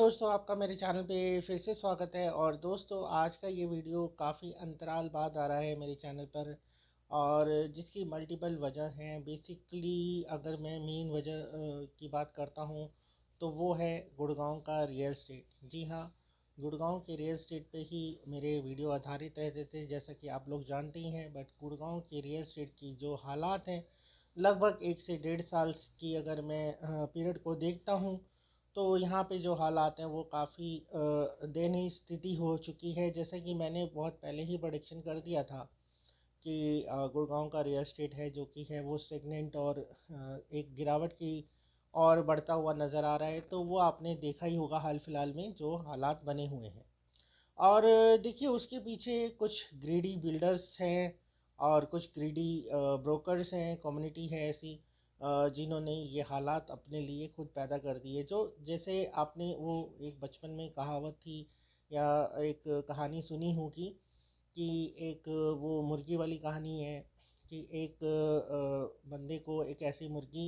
दोस्तों, आपका मेरे चैनल पे फिर से स्वागत है। और दोस्तों, आज का ये वीडियो काफ़ी अंतराल बाद आ रहा है मेरे चैनल पर, और जिसकी मल्टीपल वजह हैं। बेसिकली अगर मैं मेन वजह की बात करता हूँ तो वो है गुड़गांव का रियल एस्टेट। जी हाँ, गुड़गांव के रियल एस्टेट पे ही मेरे वीडियो आधारित रहते थे, जैसा कि आप लोग जानते ही हैं। बट गुड़गांव के रियल एस्टेट की जो हालात हैं, लगभग 1 से 1.5 साल की अगर मैं पीरियड को देखता हूँ, तो यहाँ पे जो हालात हैं वो काफ़ी दयनीय स्थिति हो चुकी है। जैसे कि मैंने बहुत पहले ही प्रेडिक्शन कर दिया था कि गुड़गांव का रियल एस्टेट है जो कि है वो स्टेगनेंट और एक गिरावट की और बढ़ता हुआ नज़र आ रहा है। तो वो आपने देखा ही होगा हाल फिलहाल में जो हालात बने हुए हैं। और देखिए, उसके पीछे कुछ ग्रीडी बिल्डर्स हैं और कुछ ग्रीडी ब्रोकर्स हैं, कम्युनिटी है ऐसी जिन्होंने ये हालात अपने लिए खुद पैदा कर दिए। जो जैसे आपने वो एक बचपन में कहावत थी या एक कहानी सुनी होगी कि एक वो मुर्गी वाली कहानी है कि एक बंदे को एक ऐसी मुर्गी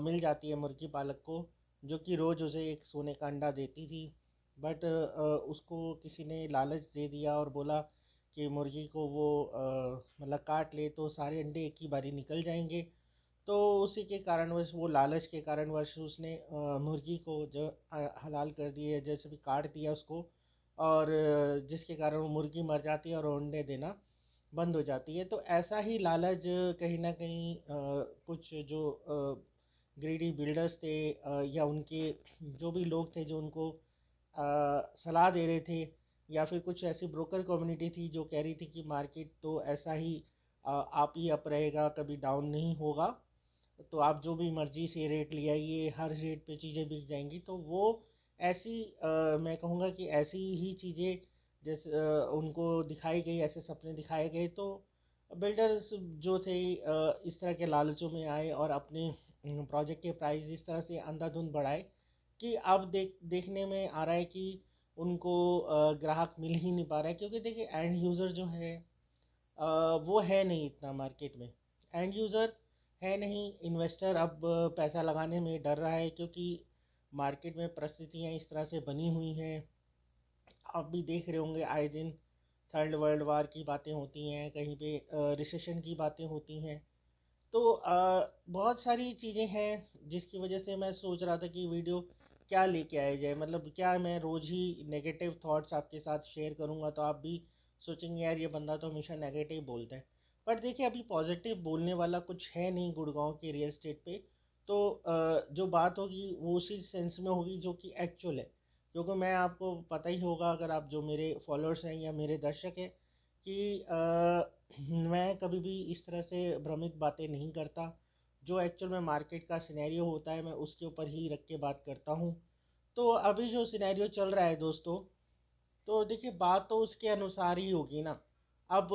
मिल जाती है, मुर्गी पालक को, जो कि रोज़ उसे एक सोने का अंडा देती थी। बट उसको किसी ने लालच दे दिया और बोला कि मुर्गी को वो मतलब काट ले तो सारे अंडे एक ही बारी निकल जाएंगे। तो उसी के कारणवश, वो लालच के कारणवश, उसने मुर्गी को जो हलाल कर दिया, जैसे भी काट दिया उसको। और जिसके कारण वो मुर्गी मर जाती है और अंडे देना बंद हो जाती है। तो ऐसा ही लालच कहीं ना कहीं कुछ जो ग्रीडी बिल्डर्स थे या उनके जो भी लोग थे जो उनको सलाह दे रहे थे, या फिर कुछ ऐसी ब्रोकर कम्युनिटी थी जो कह रही थी कि मार्केट तो ऐसा ही आप ही अप रहेगा, कभी डाउन नहीं होगा, तो आप जो भी मर्जी से रेट ले आइए, हर रेट पे चीज़ें बिक जाएंगी। तो वो ऐसी मैं कहूँगा कि ऐसी ही चीज़ें जैसे उनको दिखाई गई, ऐसे सपने दिखाए गए। तो बिल्डर्स जो थे इस तरह के लालचों में आए और अपने प्रोजेक्ट के प्राइस इस तरह से अंधाधुंध बढ़ाए कि अब देखने में आ रहा है कि उनको ग्राहक मिल ही नहीं पा रहा है। क्योंकि देखिए, एंड यूज़र जो है वो है नहीं इतना मार्केट में। एंड यूज़र है नहीं, इन्वेस्टर अब पैसा लगाने में डर रहा है, क्योंकि मार्केट में परिस्थितियाँ इस तरह से बनी हुई हैं। आप भी देख रहे होंगे आए दिन थर्ड वर्ल्ड वार की बातें होती हैं, कहीं पे रिसेशन की बातें होती हैं। तो बहुत सारी चीज़ें हैं जिसकी वजह से मैं सोच रहा था कि वीडियो क्या लेके आया जाए। मतलब क्या मैं रोज़ ही नेगेटिव थॉट्स आपके साथ शेयर करूँगा तो आप भी सोचेंगे यार ये बंदा तो हमेशा नेगेटिव बोलता है। पर देखिए, अभी पॉजिटिव बोलने वाला कुछ है नहीं गुड़गांव के रियल एस्टेट पे। तो जो बात होगी वो उसी सेंस में होगी जो कि एक्चुअल है। क्योंकि मैं, आपको पता ही होगा अगर आप जो मेरे फॉलोअर्स हैं या मेरे दर्शक हैं, कि मैं कभी भी इस तरह से भ्रमित बातें नहीं करता। जो एक्चुअल में मार्केट का सिनेरियो होता है मैं उसके ऊपर ही रख के बात करता हूँ। तो अभी जो सिनेरियो चल रहा है दोस्तों, तो देखिए, बात तो उसके अनुसार ही होगी ना। अब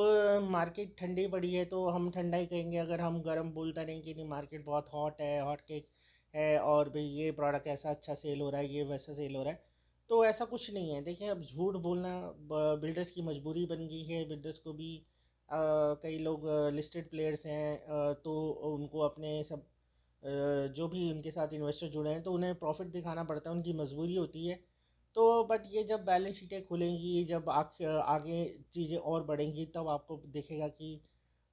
मार्केट ठंडी पड़ी है तो हम ठंडा ही कहेंगे। अगर हम गर्म बोलते रहें कि नहीं मार्केट बहुत हॉट है, हॉट केक है, और भाई ये प्रोडक्ट ऐसा अच्छा सेल हो रहा है, ये वैसा सेल हो रहा है, तो ऐसा कुछ नहीं है। देखिए, अब झूठ बोलना बिल्डर्स की मजबूरी बन गई है। बिल्डर्स को भी कई लोग लिस्टेड प्लेयर्स हैं, तो उनको अपने सब जो भी उनके साथ इन्वेस्टर जुड़े हैं तो उन्हें प्रॉफिट दिखाना पड़ता है, उनकी मजबूरी होती है। तो बट ये जब बैलेंस शीटें खुलेंगी, जब आगे चीज़ें और बढ़ेंगी, तब आपको दिखेगा कि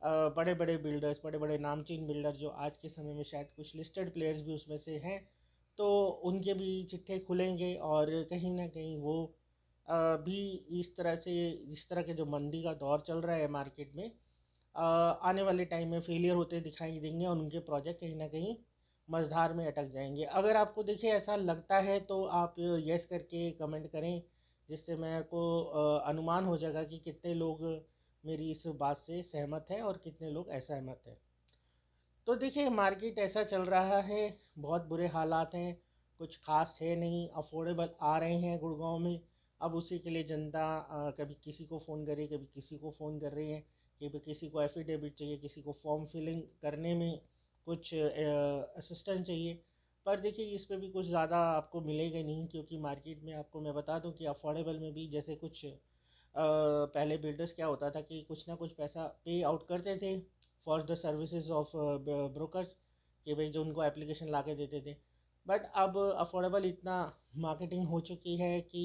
बड़े बड़े बिल्डर्स, बड़े बड़े नामचीन बिल्डर जो आज के समय में शायद कुछ लिस्टेड प्लेयर्स भी उसमें से हैं, तो उनके भी चिट्ठे खुलेंगे। और कहीं ना कहीं वो भी इस तरह से, इस तरह के जो मंदी का दौर चल रहा है मार्केट में, आने वाले टाइम में फेलियर होते दिखाई देंगे और उनके प्रोजेक्ट कहीं ना कहीं मझधार में अटक जाएंगे। अगर आपको देखिए ऐसा लगता है तो आप यस करके कमेंट करें, जिससे मेरे को अनुमान हो जाएगा कि कितने लोग मेरी इस बात से सहमत हैं और कितने लोग असहमत हैं। तो देखिए, मार्केट ऐसा चल रहा है, बहुत बुरे हालात हैं, कुछ खास है नहीं। अफोर्डेबल आ रहे हैं गुड़गांव में। अब उसी के लिए जनता कभी किसी को फ़ोन कर रही है, कभी किसी को फ़ोन कर रही है, कि किसी को एफिडेविट चाहिए, किसी को फॉर्म फिलिंग करने में कुछ असिस्टेंस चाहिए। पर देखिए, इस पे भी कुछ ज़्यादा आपको मिलेगा नहीं, क्योंकि मार्केट में आपको मैं बता दूं कि अफोर्डेबल में भी जैसे कुछ पहले बिल्डर्स क्या होता था कि कुछ ना कुछ पैसा पे आउट करते थे for the services of brokers, कि भाई जो उनको एप्लीकेशन ला के देते थे। बट अब अफोर्डेबल इतना मार्केटिंग हो चुकी है कि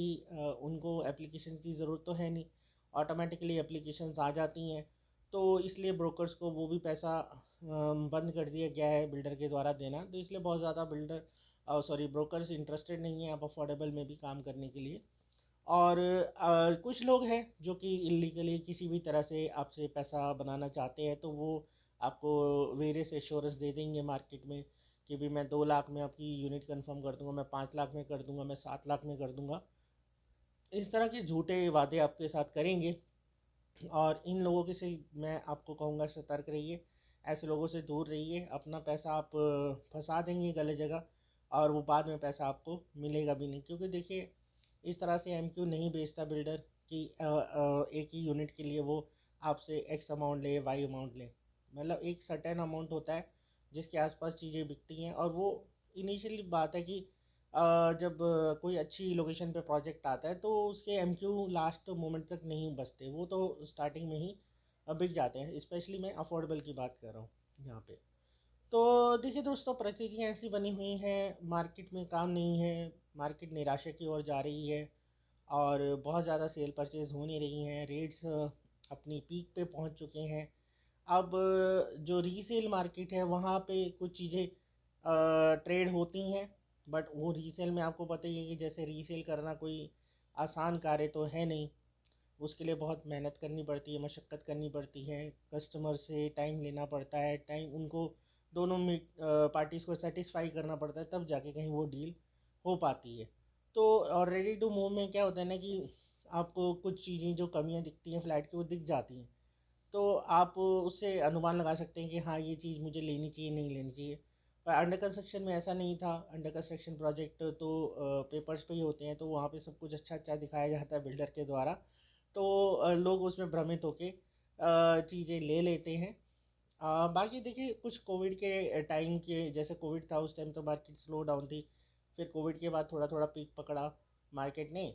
उनको एप्लीकेशन की ज़रूरत तो है नहीं, ऑटोमेटिकली एप्लीकेशंस आ जाती हैं। तो इसलिए ब्रोकर्स को वो भी पैसा बंद कर दिया गया है बिल्डर के द्वारा देना। तो इसलिए बहुत ज़्यादा ब्रोकर्स इंटरेस्टेड नहीं है अब अफोर्डेबल में भी काम करने के लिए। और कुछ लोग हैं जो कि इलीगली किसी भी तरह से आपसे पैसा बनाना चाहते हैं, तो वो आपको वेरियस एश्योरेंस दे देंगे मार्केट में कि भी मैं 2 लाख में आपकी यूनिट कंफर्म कर दूंगा, मैं 5 लाख में कर दूंगा, मैं 7 लाख में कर दूंगा। इस तरह के झूठे वादे आपके साथ करेंगे। और इन लोगों के से मैं आपको कहूँगा सतर्क रहिए, ऐसे लोगों से दूर रहिए। अपना पैसा आप फंसा देंगे गलत जगह, और वो बाद में पैसा आपको मिलेगा भी नहीं। क्योंकि देखिए, इस तरह से एमक्यू नहीं बेचता बिल्डर कि एक ही यूनिट के लिए वो आपसे एक्स अमाउंट ले, वाई अमाउंट ले। मतलब एक सर्टेन अमाउंट होता है जिसके आसपास चीज़ें बिकती हैं। और वो इनिशियली बात है कि जब कोई अच्छी लोकेशन पे प्रोजेक्ट आता है तो उसके एमक्यू लास्ट मोमेंट तक नहीं बचते, वो तो स्टार्टिंग में ही बिक जाते हैं। स्पेशली मैं अफोर्डेबल की बात कर रहा हूँ यहाँ पे। तो देखिए दोस्तों, परिस्थितियाँ ऐसी बनी हुई हैं, मार्केट में काम नहीं है, मार्केट निराशा की ओर जा रही है, और बहुत ज़्यादा सेल परचेज हो नहीं रही हैं, रेट्स अपनी पीक पे पहुंच चुके हैं। अब जो रीसेल मार्केट है वहाँ पे कुछ चीज़ें ट्रेड होती हैं, बट वो रीसेल में आपको पता ही है कि जैसे रीसेल करना कोई आसान कार्य तो है नहीं। उसके लिए बहुत मेहनत करनी पड़ती है, मशक्क़त करनी पड़ती है, कस्टमर से टाइम लेना पड़ता है, टाइम उनको दोनों पार्टीज़ को सेटिस्फाई करना पड़ता है, तब जाके कहीं वो डील हो पाती है। तो और रेडी टू मूव में क्या होता है ना कि आपको कुछ चीज़ें जो कमियां दिखती हैं फ्लैट की वो दिख जाती हैं। तो आप उससे अनुमान लगा सकते हैं कि हाँ, ये चीज़ मुझे लेनी चाहिए, नहीं लेनी चाहिए। पर अंडर कंस्ट्रक्शन में ऐसा नहीं था। अंडर कंस्ट्रक्शन प्रोजेक्ट तो पेपर्स पे ही होते हैं, तो वहाँ पे सब कुछ अच्छा अच्छा दिखाया जाता है बिल्डर के द्वारा। तो लोग उसमें भ्रमित होके चीज़ें ले लेते हैं। बाकी देखिए, कुछ कोविड के टाइम के जैसे कोविड था उस टाइम तो मार्केट स्लो डाउन थी। फिर कोविड के बाद थोड़ा थोड़ा पीक पकड़ा मार्केट ने।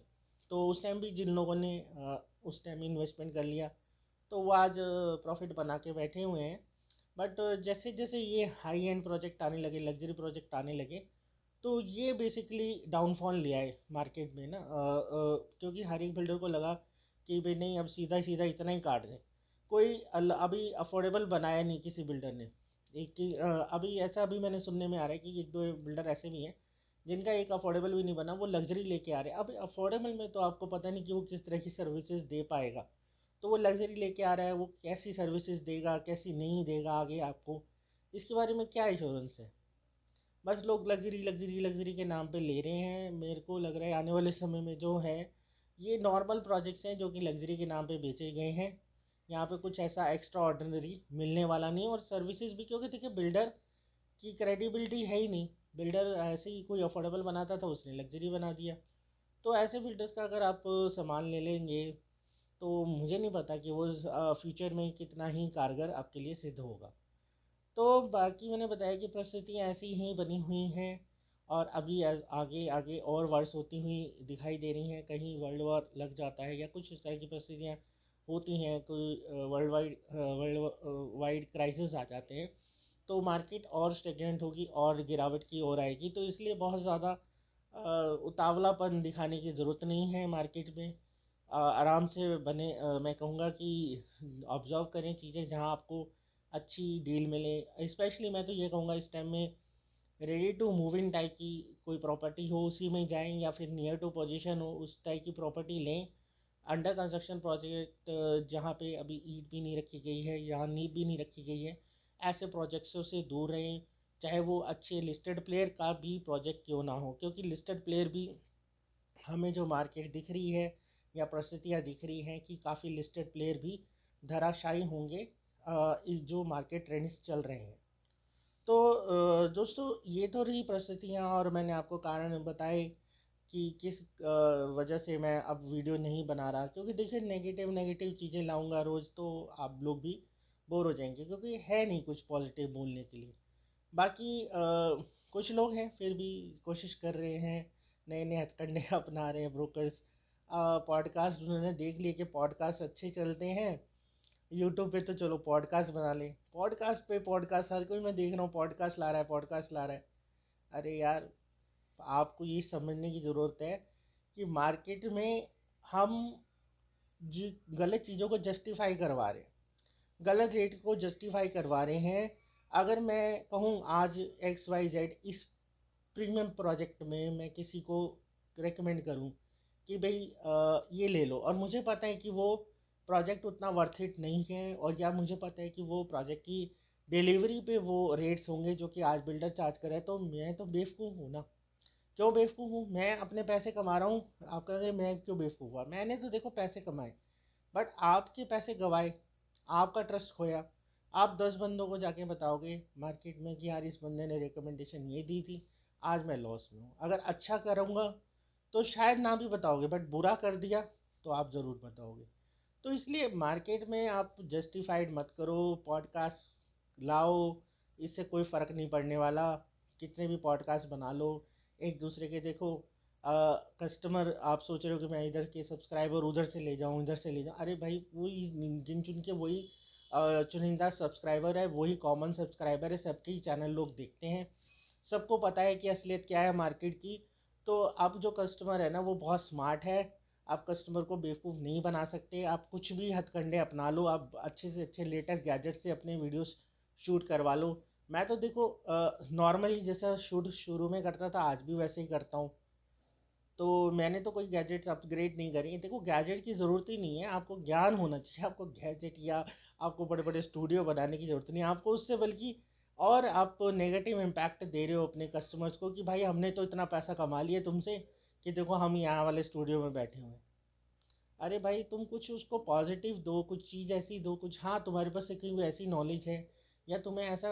तो उस टाइम भी जिन लोगों ने उस टाइम इन्वेस्टमेंट कर लिया तो वो आज प्रॉफिट बना के बैठे हुए हैं। बट जैसे जैसे ये हाई एंड प्रोजेक्ट आने लगे, लग्जरी प्रोजेक्ट आने लगे, तो ये बेसिकली डाउनफॉल ले आए मार्केट में ना। क्योंकि हर एक बिल्डर को लगा कि भाई नहीं, अब सीधा सीधा इतना ही काट दें। कोई अभी अफोर्डेबल बनाया नहीं किसी बिल्डर ने। अभी ऐसा अभी मैंने सुनने में आ रहा है कि एक दो बिल्डर ऐसे भी हैं जिनका एक अफोर्डेबल भी नहीं बना, वो लग्जरी लेके आ रहे हैं। अब अफोर्डेबल में तो आपको पता नहीं कि वो किस तरह की सर्विसेज दे पाएगा। तो वो लग्जरी लेके आ रहा है, वो कैसी सर्विसेज देगा, कैसी नहीं देगा आगे आपको, इसके बारे में क्या इंश्योरेंस है। बस लोग लग्जरी लग्जरी लग्जरी के नाम पे ले रहे हैं। मेरे को लग रहा है आने वाले समय में जो है, ये नॉर्मल प्रोजेक्ट्स हैं जो कि लग्जरी के नाम पे बेचे गए हैं। यहाँ पे कुछ ऐसा एक्स्ट्रा ऑर्डिनरी मिलने वाला नहीं। और सर्विसेज भी, क्योंकि देखिए बिल्डर की क्रेडिबिलिटी है ही नहीं। बिल्डर ऐसे ही कोई अफोर्डेबल बनाता था, उसने लग्जरी बना दिया। तो ऐसे बिल्डर्स का अगर आप सामान ले लेंगे तो मुझे नहीं पता कि वो फ्यूचर में कितना ही कारगर आपके लिए सिद्ध होगा। तो बाकी मैंने बताया कि परिस्थितियाँ ऐसी ही बनी हुई हैं, और अभी आगे आगे और वर्ष होती हुई दिखाई दे रही हैं। कहीं वर्ल्ड वॉर लग जाता है या कुछ इस तरह की परिस्थितियाँ होती हैं, कोई वर्ल्ड वाइड क्राइसिस आ जाते हैं, तो मार्केट और स्टेगनेंट होगी और गिरावट की ओर आएगी। तो इसलिए बहुत ज़्यादा उतावलापन दिखाने की ज़रूरत नहीं है मार्केट में। आराम से मैं कहूँगा कि ऑब्जर्व करें चीज़ें जहाँ आपको अच्छी डील मिले। स्पेशली मैं तो ये कहूँगा इस टाइम में ready to move in type की कोई प्रॉपर्टी हो उसी में जाएं, या फिर नियर टू पोजीशन हो उस टाइप की प्रॉपर्टी लें। अंडर कंस्ट्रक्शन प्रोजेक्ट जहाँ पे अभी ईंट भी नहीं रखी गई है, यहाँ नींव भी नहीं रखी गई है, ऐसे प्रोजेक्ट्सों से दूर रहें। चाहे वो अच्छे लिस्टेड प्लेयर का भी प्रोजेक्ट क्यों ना हो, क्योंकि लिस्टेड प्लेयर भी, हमें जो मार्केट दिख रही है या परिस्थितियाँ दिख रही हैं कि काफ़ी लिस्टेड प्लेयर भी धराशायी होंगे इस जो मार्केट ट्रेंड्स चल रहे हैं। तो दोस्तों, ये तो रही परिस्थितियाँ, और मैंने आपको कारण बताए कि किस वजह से मैं अब वीडियो नहीं बना रहा। क्योंकि देखिए, नेगेटिव नेगेटिव चीज़ें लाऊंगा रोज़ तो आप लोग भी बोर हो जाएंगे, क्योंकि है नहीं कुछ पॉजिटिव बोलने के लिए। बाकी कुछ लोग हैं फिर भी कोशिश कर रहे हैं, नए नए हथकंडे अपना रहे हैं ब्रोकर्स। पॉडकास्ट उन्होंने देख लिए कि पॉडकास्ट अच्छे चलते हैं यूट्यूब पे, तो चलो पॉडकास्ट बना लें। पॉडकास्ट पे पॉडकास्ट, हर कोई मैं देख रहा हूँ पॉडकास्ट ला रहा है, पॉडकास्ट ला रहा है। अरे यार, आपको ये समझने की ज़रूरत है कि मार्केट में हम जी गलत चीज़ों को जस्टिफाई करवा रहे हैं, गलत रेट को जस्टिफाई करवा रहे हैं। अगर मैं कहूँ आज एक्स वाई जेड इस प्रीमियम प्रोजेक्ट में मैं किसी को रेकमेंड करूँ कि भाई ये ले लो, और मुझे पता है कि वो प्रोजेक्ट उतना वर्थ इट नहीं है, और या मुझे पता है कि वो प्रोजेक्ट की डिलीवरी पे वो रेट्स होंगे जो कि आज बिल्डर चार्ज करे, तो मैं तो बेवकूफ़ हूँ ना। क्यों बेवकूफ़ हूँ? मैं अपने पैसे कमा रहा हूँ। आप कहेंगे मैं क्यों बेवकूफ़ हुआ? मैंने तो देखो पैसे कमाए, बट आपके पैसे गवाए, आपका ट्रस्ट खोया। आप 10 बंदों को जाके बताओगे मार्केट में कि यार इस बंदे ने रिकमेंडेशन ये दी थी, आज मैं लॉस में हूँ। अगर अच्छा करूँगा तो शायद ना भी बताओगे, बट बुरा कर दिया तो आप ज़रूर बताओगे। तो इसलिए मार्केट में आप जस्टिफाइड मत करो। पॉडकास्ट लाओ, इससे कोई फ़र्क नहीं पड़ने वाला। कितने भी पॉडकास्ट बना लो, एक दूसरे के देखो कस्टमर, आप सोच रहे हो कि मैं इधर के सब्सक्राइबर उधर से ले जाऊं, इधर से ले जाऊं। अरे भाई वही गिन चुन के वही चुनिंदा सब्सक्राइबर है, वही कॉमन सब्सक्राइबर है, सबके ही चैनल लोग देखते हैं, सबको पता है कि असलियत क्या है मार्केट की। तो अब जो कस्टमर है ना वो बहुत स्मार्ट है। आप कस्टमर को बेवकूफ़ नहीं बना सकते। आप कुछ भी हथकंडे अपना लो, आप अच्छे से अच्छे लेटेस्ट गैजेट से अपने वीडियोस शूट करवा लो। मैं तो देखो नॉर्मली जैसा शूट शुरू में करता था आज भी वैसे ही करता हूँ। तो मैंने तो कोई गैजेट्स अपग्रेड नहीं करी हैं। देखो गैजेट की ज़रूरत ही नहीं है, आपको ज्ञान होना चाहिए। आपको गैजेट या आपको बड़े बड़े स्टूडियो बनाने की ज़रूरत नहीं है आपको उससे, बल्कि और आप नेगेटिव इम्पैक्ट दे रहे हो अपने कस्टमर्स को कि भाई हमने तो इतना पैसा कमा लिया तुमसे कि देखो हम यहाँ वाले स्टूडियो में बैठे हुए हैं। अरे भाई तुम कुछ उसको पॉजिटिव दो, कुछ चीज़ ऐसी दो, कुछ हाँ तुम्हारे पास एक कोई ऐसी नॉलेज है या तुम्हें ऐसा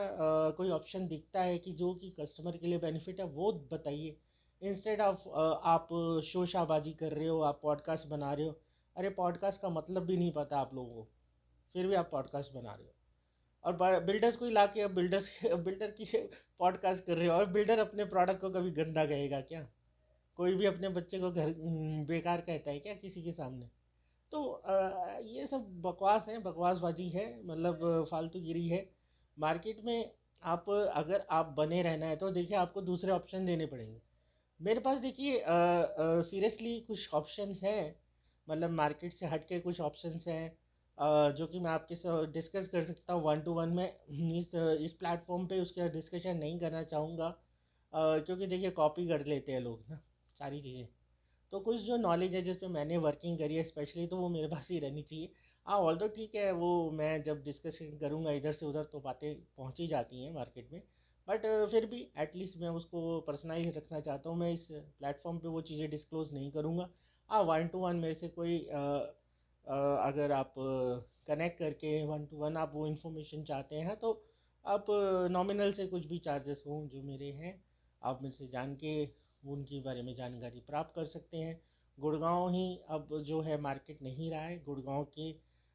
कोई ऑप्शन दिखता है कि जो कि कस्टमर के लिए बेनिफिट है, वो बताइए। इंस्टेड ऑफ आप शोशाबाजी कर रहे हो, आप पॉडकास्ट बना रहे हो। अरे पॉडकास्ट का मतलब भी नहीं पता आप लोगों को, फिर भी आप पॉडकास्ट बना रहे हो। और बिल्डर्स को ही ला के अब बिल्डर्स बिल्डर की पॉडकास्ट कर रहे हो, और बिल्डर अपने प्रोडक्ट को कभी गंदा कहेगा क्या? कोई भी अपने बच्चे को घर बेकार कहता है क्या किसी के सामने? तो ये सब बकवास है, बकवासबाजी है, मतलब फालतूगिरी है मार्केट में। आप अगर आप बने रहना है तो देखिए आपको दूसरे ऑप्शन देने पड़ेंगे। मेरे पास देखिए सीरियसली कुछ ऑप्शंस हैं, मतलब मार्केट से हट के कुछ ऑप्शंस हैं जो कि मैं आपके साथ डिस्कस कर सकता हूँ वन टू वन में। इस प्लेटफॉर्म पे उसका डिस्कशन नहीं करना चाहूँगा क्योंकि देखिए कॉपी कर लेते हैं लोग ना सारी चीज़ें। तो कुछ जो नॉलेज है जिस पे मैंने वर्किंग करी है स्पेशली, तो वो मेरे पास ही रहनी चाहिए। हाँ ऑल तो ठीक है, वो मैं जब डिस्कशन करूँगा इधर से उधर तो बातें पहुँच ही जाती हैं मार्केट में, बट फिर भी एटलीस्ट मैं उसको पर्सनलाइज रखना चाहता हूँ। मैं इस प्लेटफॉर्म पे वो चीज़ें डिस्क्लोज़ नहीं करूँगा। हाँ वन टू वन मेरे से कोई अगर आप कनेक्ट करके वन टू वन आप वो इन्फॉर्मेशन चाहते हैं तो आप नॉमिनल से कुछ भी चार्जेस हों जो मेरे हैं, आप मेरे से जान के उनके बारे में जानकारी प्राप्त कर सकते हैं। गुड़गांव ही अब जो है मार्केट नहीं रहा है। गुड़गांव के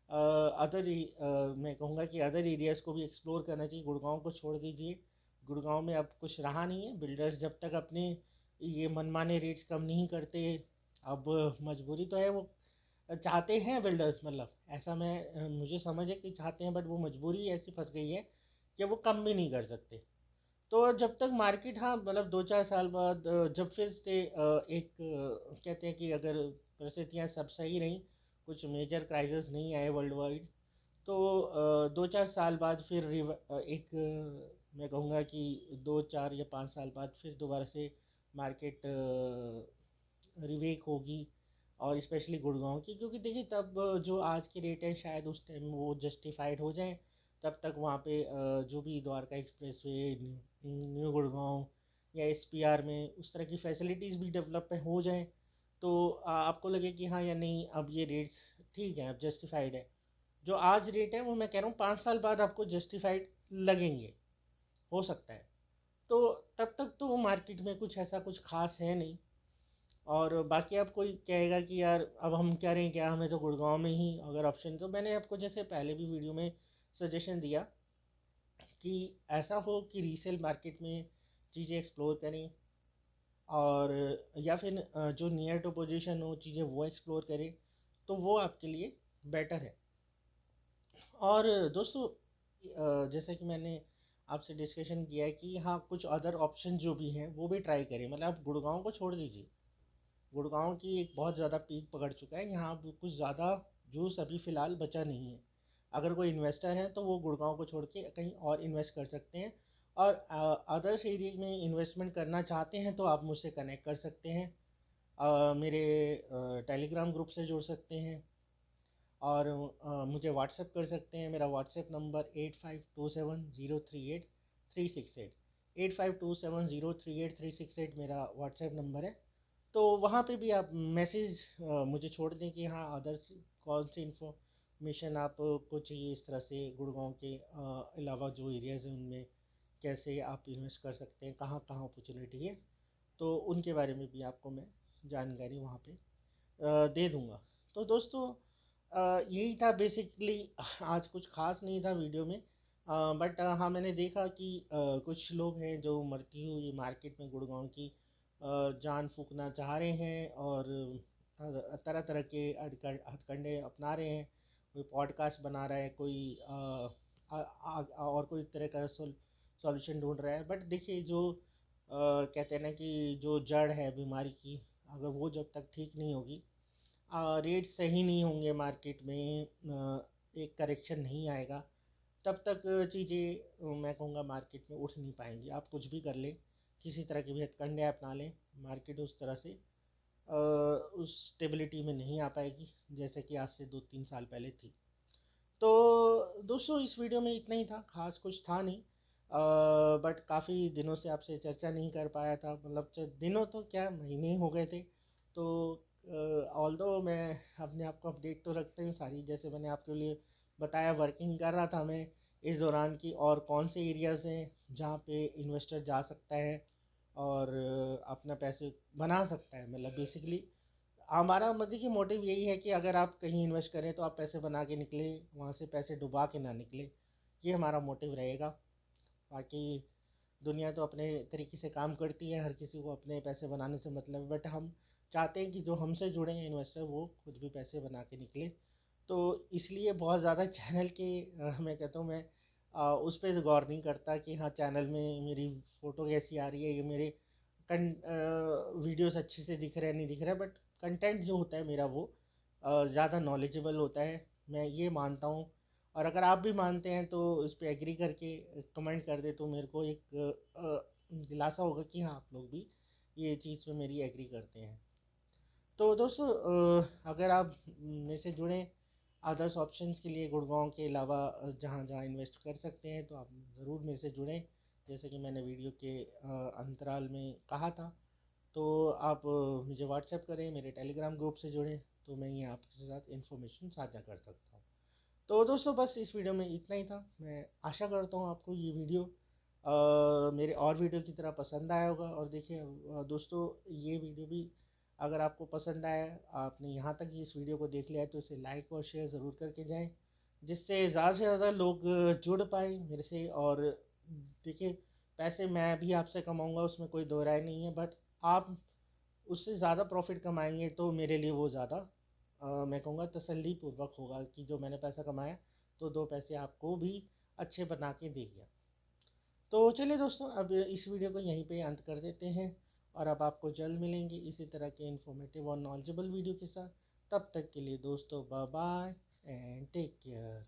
अदर मैं कहूँगा कि अदर एरियाज़ को भी एक्सप्लोर करना चाहिए। गुड़गांव को छोड़ दीजिए, गुड़गांव में अब कुछ रहा नहीं है। बिल्डर्स जब तक अपने ये मनमाने रेट्स कम नहीं करते, अब मजबूरी तो है, वो चाहते हैं बिल्डर्स, मतलब ऐसा मैं मुझे समझ है कि चाहते हैं, बट वो मजबूरी ऐसी फंस गई है कि वो कम भी नहीं कर सकते। तो जब तक मार्केट, हाँ मतलब 2-4 साल बाद जब फिर से एक कहते हैं कि अगर परिस्थितियाँ सब सही रहीं, कुछ मेजर क्राइसिस नहीं आए वर्ल्ड वाइड, तो 2-4 साल बाद फिर एक मैं कहूँगा कि 2-4 या 5 साल बाद फिर दोबारा से मार्केट रिवेक होगी, और स्पेशली गुड़गांव की, क्योंकि देखिए तब जो आज के रेट है शायद उस टाइम वो जस्टिफाइड हो जाए। तब तक वहाँ पे जो भी Dwarka express way, new Gurgaon या एसपीआर में उस तरह की फैसिलिटीज़ भी डेवलप हो जाएं, तो आपको लगे कि हाँ या नहीं अब ये रेट्स ठीक है, अब जस्टिफाइड है। जो आज रेट है वो मैं कह रहा हूँ 5 साल बाद आपको जस्टिफाइड लगेंगे, हो सकता है। तो तब तक तो मार्केट में कुछ ऐसा कुछ खास है नहीं। और बाकी आप कोई कहेगा कि यार अब हम क्या रहे हैं, क्या हमें तो गुड़गांव में ही अगर ऑप्शन, तो मैंने आपको जैसे पहले भी वीडियो में सजेशन दिया कि ऐसा हो कि रीसेल मार्केट में चीज़ें एक्सप्लोर करें, और या फिर जो नियर टू पोजीशन हो चीज़ें वो एक्सप्लोर करें, तो वो आपके लिए बेटर है। और दोस्तों जैसे कि मैंने आपसे डिस्कशन किया है कि हाँ कुछ अदर ऑप्शन जो भी हैं वो भी ट्राई करें। मतलब आप गुड़गांव को छोड़ दीजिए, गुड़गांव की एक बहुत ज़्यादा पीक पकड़ चुका है, यहाँ अब कुछ ज़्यादा जूस अभी फ़िलहाल बचा नहीं है। अगर कोई इन्वेस्टर है तो वो गुड़गांव को छोड़ के कहीं और इन्वेस्ट कर सकते हैं, और अदर्स एरिया में इन्वेस्टमेंट करना चाहते हैं तो आप मुझसे कनेक्ट कर सकते हैं, मेरे टेलीग्राम ग्रुप से जुड़ सकते हैं, और मुझे व्हाट्सएप कर सकते हैं। मेरा व्हाट्सएप नंबर 8527038368, 8527038368 मेरा व्हाट्सएप नंबर है। तो वहाँ पे भी आप मैसेज मुझे छोड़ दें कि हाँ अदर्स कौन सी इन्फॉर्मेशन आपको चाहिए इस तरह से, गुड़गांव के अलावा जो एरियाज़ हैं उनमें कैसे आप इन्वेस्ट कर सकते हैं, कहाँ कहाँ अपॉर्चुनिटी है, तो उनके बारे में भी आपको मैं जानकारी वहाँ पे दे दूँगा। तो दोस्तों यही था बेसिकली, आज कुछ ख़ास नहीं था वीडियो में, बट हाँ मैंने देखा कि कुछ लोग हैं जो मरती हुई मार्केट में गुड़गांव की जान फूकना चाह रहे हैं, और तरह तरह के हथकंडे अपना रहे हैं। कोई पॉडकास्ट बना रहा है, कोई और कोई तरह का सॉल्यूशन ढूंढ रहा है। बट देखिए जो कहते हैं ना कि जो जड़ है बीमारी की, अगर वो जब तक ठीक नहीं होगी, रेट सही नहीं होंगे मार्केट में, एक करेक्शन नहीं आएगा, तब तक चीज़ें मैं कहूँगा मार्केट में उठ नहीं पाएंगी। आप कुछ भी कर लें, किसी तरह के भी हथकंडे अपना लें, मार्केट उस तरह से उस स्टेबिलिटी में नहीं आ पाएगी जैसे कि आज से 2-3 साल पहले थी। तो दोस्तों इस वीडियो में इतना ही था, खास कुछ था नहीं, बट काफ़ी दिनों से आपसे चर्चा नहीं कर पाया था। मतलब दिनों तो क्या, महीने ही हो गए थे। तो ऑल्दो मैं अपने आप को अपडेट तो रखता हूँ सारी, जैसे मैंने आपके लिए बताया वर्किंग कर रहा था मैं इस दौरान की, और कौन से एरियाज़ हैं जहाँ पे इन्वेस्टर जा सकता है और अपना पैसे बना सकता है। मतलब बेसिकली हमारा मतलब कि मोटिव यही है कि अगर आप कहीं इन्वेस्ट करें तो आप पैसे बना के निकले, वहाँ से पैसे डुबा के ना निकले, ये हमारा मोटिव रहेगा। बाकी दुनिया तो अपने तरीके से काम करती है, हर किसी को अपने पैसे बनाने से मतलब है, बट हम चाहते हैं कि जो हमसे जुड़े हैं इन्वेस्टर वो खुद भी पैसे बना के निकले। तो इसलिए बहुत ज़्यादा चैनल के मैं कहता हूँ मैं उस पर गौर नहीं करता कि हाँ चैनल में मेरी फ़ोटो कैसी आ रही है, ये मेरे वीडियोस अच्छे से दिख रहे हैं नहीं दिख रहा है, बट कंटेंट जो होता है मेरा वो ज़्यादा नॉलेजेबल होता है, मैं ये मानता हूँ। और अगर आप भी मानते हैं तो इस पे एग्री करके कमेंट कर दे, तो मेरे को एक दिलासा होगा कि हाँ आप लोग भी ये चीज़ पे मेरी एग्री करते हैं। तो दोस्तों अगर आप मेरे से जुड़ें अदर्स ऑप्शंस के लिए गुड़गांव के अलावा जहाँ जहाँ इन्वेस्ट कर सकते हैं, तो आप ज़रूर मेरे से जुड़ें, जैसे कि मैंने वीडियो के अंतराल में कहा था। तो आप मुझे व्हाट्सएप करें, मेरे टेलीग्राम ग्रुप से जुड़ें, तो मैं ये आपके साथ इन्फॉर्मेशन साझा कर सकता हूँ। तो दोस्तों बस इस वीडियो में इतना ही था। मैं आशा करता हूँ आपको ये वीडियो मेरे और वीडियो की तरह पसंद आया होगा। और देखिए दोस्तों ये वीडियो भी अगर आपको पसंद आया, आपने यहाँ तक इस वीडियो को देख लिया है, तो इसे लाइक और शेयर ज़रूर करके जाएं, जिससे ज़्यादा से ज़्यादा लोग जुड़ पाएँ मेरे से। और देखिए पैसे मैं भी आपसे कमाऊँगा, उसमें कोई दो राय नहीं है, बट आप उससे ज़्यादा प्रॉफिट कमाएंगे तो मेरे लिए वो ज़्यादा मैं कहूँगा तसल्ली पूर्वक होगा कि जो मैंने पैसा कमाया तो दो पैसे आपको भी अच्छे बना के दे गया। तो चलिए दोस्तों अब इस वीडियो को यहीं पे अंत कर देते हैं, और अब आपको जल्द मिलेंगे इसी तरह के इन्फॉर्मेटिव और नॉलेजेबल वीडियो के साथ। तब तक के लिए दोस्तों bye bye and take care.